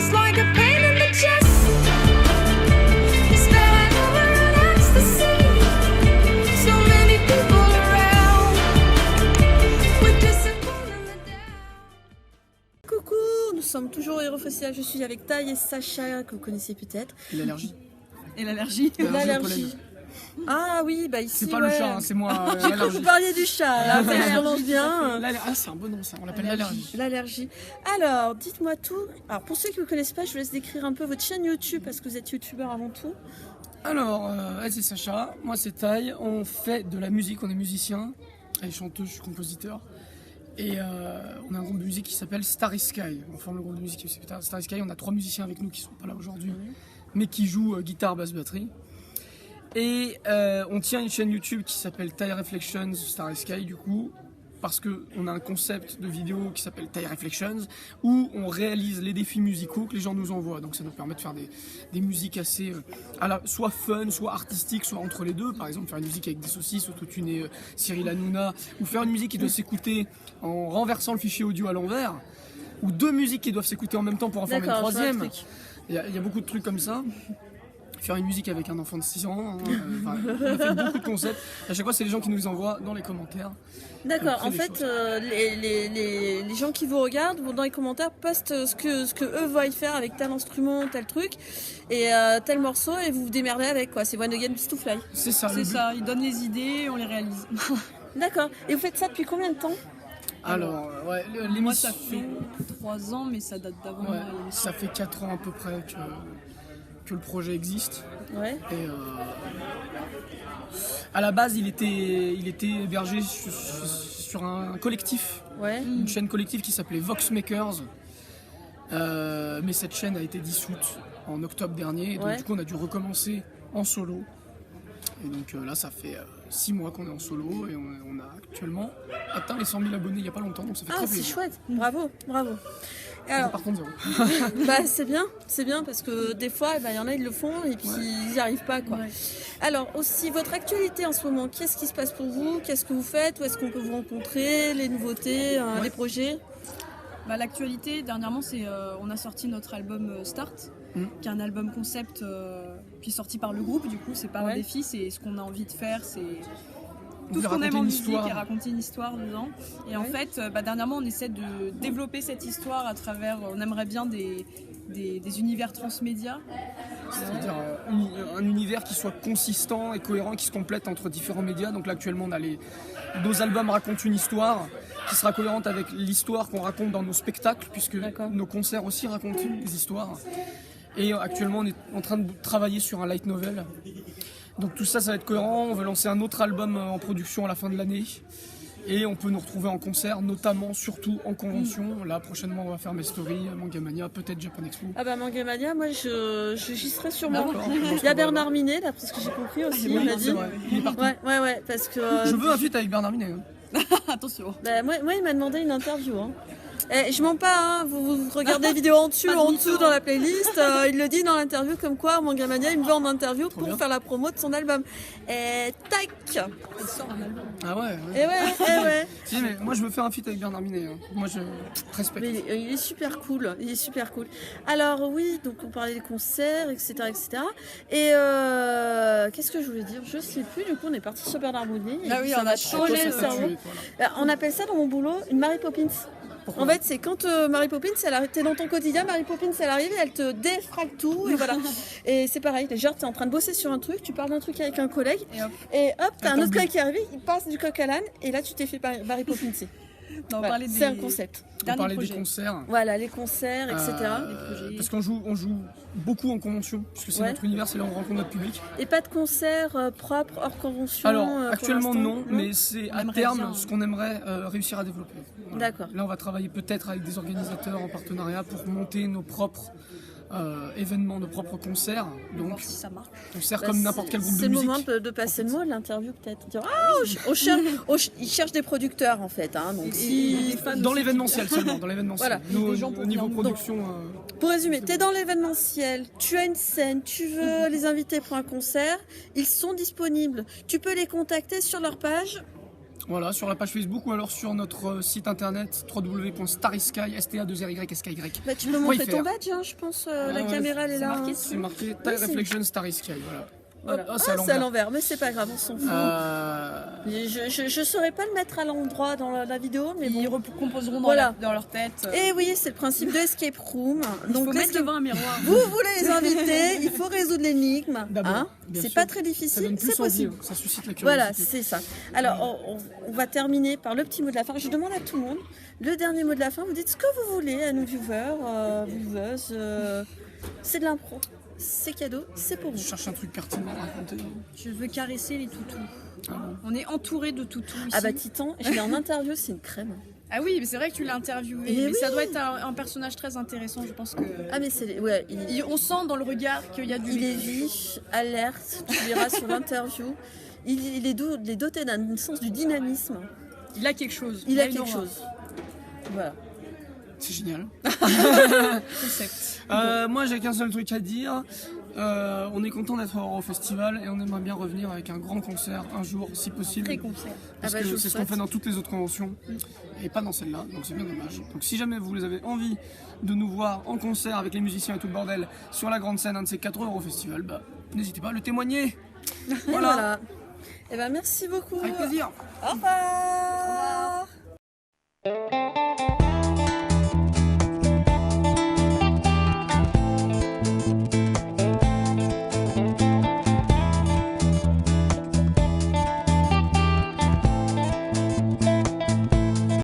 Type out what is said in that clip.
just like a pain in the chest. Spilling over in ecstasy. So many people around. We're disappointed in the down. Coucou, nous sommes toujours au Hero Festival. Je suis avec Taï et Sacha, que vous connaissez peut-être. Et l'allergie. Et l'allergie. L'allergie. Ah oui, bah ici. C'est pas le chat, hein, c'est moi. Vous parliez du chat, là, ça commence bien. Ah, c'est un bon nom ça, on l'appelle l'allergie. L'allergie. Alors, dites-moi tout. Alors, pour ceux qui ne vous connaissent pas, je vous laisse décrire un peu votre chaîne YouTube parce que vous êtes youtubeur avant tout. Alors, c'est Sacha, moi c'est Taï, on fait de la musique, on est musicien, elle est chanteuse, je suis compositeur. Et on a un groupe de musique qui s'appelle Starry Sky. On forme le groupe de musique qui s'appelle Starry Sky, on a 3 musiciens avec nous qui sont pas là aujourd'hui, mais qui jouent guitare, basse, batterie. Et on tient une chaîne YouTube qui s'appelle Taï Reflections Starry Sky du coup, parce qu'on a un concept de vidéo qui s'appelle Taï Reflections, où on réalise les défis musicaux que les gens nous envoient. Donc ça nous permet de faire des musiques assez, soit fun, soit artistiques, soit entre les deux. Par exemple, faire une musique avec des saucisses, autotuner Cyril Hanouna, ou faire une musique qui doit s'écouter en renversant le fichier audio à l'envers, ou 2 musiques qui doivent s'écouter en même temps pour en former une troisième. Il y a beaucoup de trucs comme ça. Faire une musique avec un enfant de 6 ans, on a fait beaucoup de concepts. À chaque fois, c'est les gens qui nous les envoient dans les commentaires. D'accord, en fait, les gens qui vous regardent vont dans les commentaires, postent ce que eux veulent faire avec tel instrument, tel truc, et tel morceau, et vous vous démerdez avec, quoi. C'est One Again to Fly. C'est ça. C'est ça, ils donnent les idées, on les réalise. D'accord, et vous faites ça depuis combien de temps? Alors, ouais, l'émission... Moi, ça fait 3 ans, mais ça date d'avant. Ouais, ça fait 4 ans à peu près que le projet existe. Ouais. Et à la base, il était hébergé sur un collectif, une chaîne collective qui s'appelait Voxmakers. Mais cette chaîne a été dissoute en octobre dernier, donc du coup on a dû recommencer en solo. Et donc là, ça fait 6 mois qu'on est en solo et on a actuellement atteint les 100 000 abonnés il n'y a pas longtemps, donc ça fait très plaisir. C'est chouette, bravo. Et alors, par contre, 0. bah, c'est bien parce que des fois, il y en a ils le font et puis ils n'y arrivent pas, quoi. Ouais. Alors aussi, votre actualité en ce moment, qu'est-ce qui se passe pour vous? Qu'est-ce que vous faites? Où est-ce qu'on peut vous rencontrer? Les nouveautés, les projets? L'actualité, dernièrement, c'est on a sorti notre album Start, qui est un album concept qui est sorti par le groupe. Du coup, c'est pas un défi, c'est ce qu'on a envie de faire, c'est tout ce qu'on aime en musique et raconter une histoire dedans. Et en fait, dernièrement, on essaie de développer cette histoire à travers, on aimerait bien des univers transmédia. C'est-à-dire un univers qui soit consistant et cohérent, qui se complète entre différents médias. Donc là, actuellement, on a nos albums racontent une histoire qui sera cohérente avec l'histoire qu'on raconte dans nos spectacles, puisque nos concerts aussi racontent des histoires. Et actuellement, on est en train de travailler sur un light novel. Donc tout ça, ça va être cohérent. On veut lancer un autre album en production à la fin de l'année. Et on peut nous retrouver en concert, notamment, surtout en convention. Là, prochainement, on va faire mes stories, Mangamania, peut-être Japan Expo. Ah bah Mangamania, moi, j'y serai sûrement. Il y a Bernard Minet, là, parce que j'ai compris aussi, il m'a dit. Il est parti. Ouais, parce que... Je veux un feat avec Bernard Minet. Attention. Bah, moi, il m'a demandé une interview. Je mens pas, vous regardez les vidéos en dessous dans la playlist. Il le dit dans l'interview comme quoi Mangamania il me veut en interview pour faire la promo de son album. Et tac, il sort un album. Ah ouais. Et ouais. Si, mais moi je veux faire un feat avec Bernard Minet. Moi je respecte. Mais il est super cool. Alors oui, donc on parlait des concerts, etc. Et qu'est-ce que je voulais dire? Je sais plus. Du coup, on est parti sur Bernard Minet. Ah oui, on a changé le cerveau. On appelle ça dans mon boulot une Mary Poppins. En fait, c'est quand Mary Poppins, t'es dans ton quotidien, Mary Poppins, elle arrive et elle te défrague tout, et voilà. Et c'est pareil, genre t'es en train de bosser sur un truc, tu parles d'un truc avec un collègue, et hop, t'as un autre collègue qui arrive, il passe du coq à l'âne, et là tu t'es fait Mary Poppins. C'est un concept. On parlait des concerts. Voilà, les concerts, etc. Parce qu'on joue beaucoup en convention, puisque c'est notre univers, c'est là où on rencontre notre public. Et pas de concerts propres, hors convention? Alors, actuellement non, mais c'est à terme ce qu'on aimerait réussir à développer. Voilà. D'accord. Là, on va travailler peut-être avec des organisateurs en partenariat pour monter nos propres événements, nos propres concerts. Donc, si ça marche. On sert comme n'importe quel groupe de musique. C'est le moment de passer le mot de l'interview peut-être. Ils cherchent des producteurs en fait. Donc dans l'événementiel seulement. Dans l'événementiel. Voilà. Au niveau production. Pour résumer, tu es dans l'événementiel, tu as une scène, tu veux les inviter pour un concert, ils sont disponibles. Tu peux les contacter sur leur page. Voilà, sur la page Facebook ou alors sur notre site internet www.starrysky, STA2RYSKY. Bah, tu peux montrer ton badge, hein, je pense. La ouais, caméra, elle est là. marqué hein. C'est marqué Tile c'est- Reflection Starrysky, voilà. Voilà. Oh, Ah, c'est à l'envers, mais c'est pas grave, on s'en fout. Je saurais pas le mettre à l'endroit dans la vidéo, mais bon. Ils recomposeront dans, Voilà. dans leur tête. Et oui, c'est le principe de Escape Room. Il faut Donc, mettre qu'est-ce devant un miroir. vous voulez les inviter, il faut résoudre l'énigme. D'abord, Hein, bien c'est sûr. pas très Ça difficile, donne plus c'est envie, possible. hein, ça suscite la curiosité. Voilà, c'est ça. Alors, on va terminer par le petit mot de la fin. Je demande à tout le monde le dernier mot de la fin. Vous dites ce que vous voulez à nos viewers, viewers. C'est de l'impro. C'est cadeau, c'est pour Je vous. cherche un truc pertinent à raconter. Je veux caresser les toutous. Ah bon. On est entouré de toutous ici. Ah bah Titan, je l'ai en interview, c'est une crème. Ah oui, mais c'est vrai que tu l'as interviewé. Mais Mais ça oui. doit être un personnage très intéressant, je pense que. Ah mais c'est... Ouais, On sent dans le regard qu'il y a du. il est vif, alerte, tu verras sur l'interview. Il est doté d'un sens du dynamisme. Il a quelque chose. Il a une quelque aura. chose. Voilà. C'est génial. Concept. Moi, j'ai qu'un seul truc à dire. On est content d'être au festival et on aimerait bien revenir avec un grand concert un jour, si possible. Très concert. Parce Ah bah, je que vous c'est ce qu'on souhaite. fait dans toutes les autres conventions et pas dans celle-là, donc c'est bien dommage. Donc si jamais vous avez envie de nous voir en concert avec les musiciens et tout le bordel sur la grande scène, un de ces 4 Eurofestivals, bah n'hésitez pas à le témoigner. Voilà. Et ben merci beaucoup. Avec plaisir. Au revoir.